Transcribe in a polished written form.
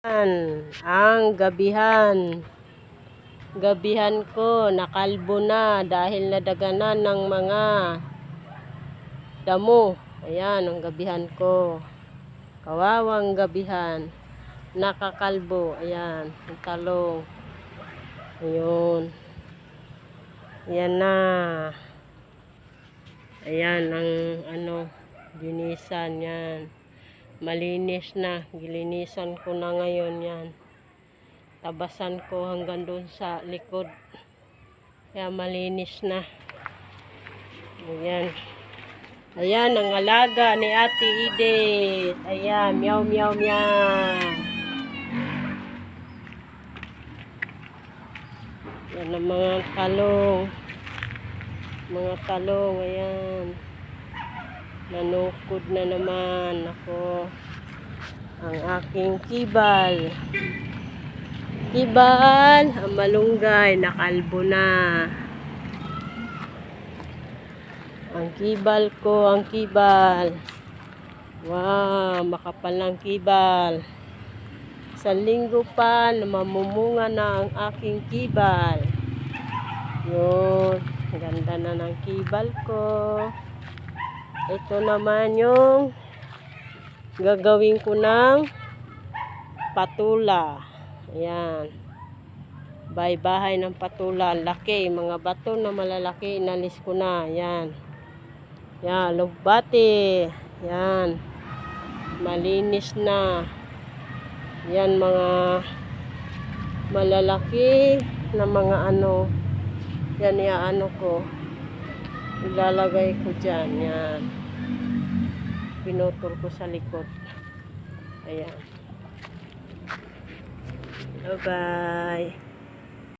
Ang gabihan ko nakalbo na dahil nadaganan ng mga damo. Ayan ang gabihan ko, kawawang gabihan, nakakalbo. Ayan ang talong, ayun, ayan na, ayan ang linisan. Yan, malinis na, gilinisan ko na ngayon. Yan, tabasan ko hanggang doon sa likod, kaya malinis na. Ayan, ayan ang alaga ni Ate Edith. Ayan, meow meow meow. Yan ang mga talong, ayan, nanukod na naman ako. Ang aking kibal, ang malunggay, nakalbo na. Ang kibal, wow, makapal ng kibal. Sa linggo pa na mamumunga na ang aking kibal. Yun, ganda na ng kibal ko. Ito naman yung gagawin ko ng patula. Ayan, bahay ng patula. Laki, mga bato na malalaki, inalis ko na. Ayan, yan, lugbati. Yan, malinis na. Yan, mga malalaki na mga yan, ko, ilalagay ko dyan. Yan, pinutol ko sa likod. Ayan, bye bye.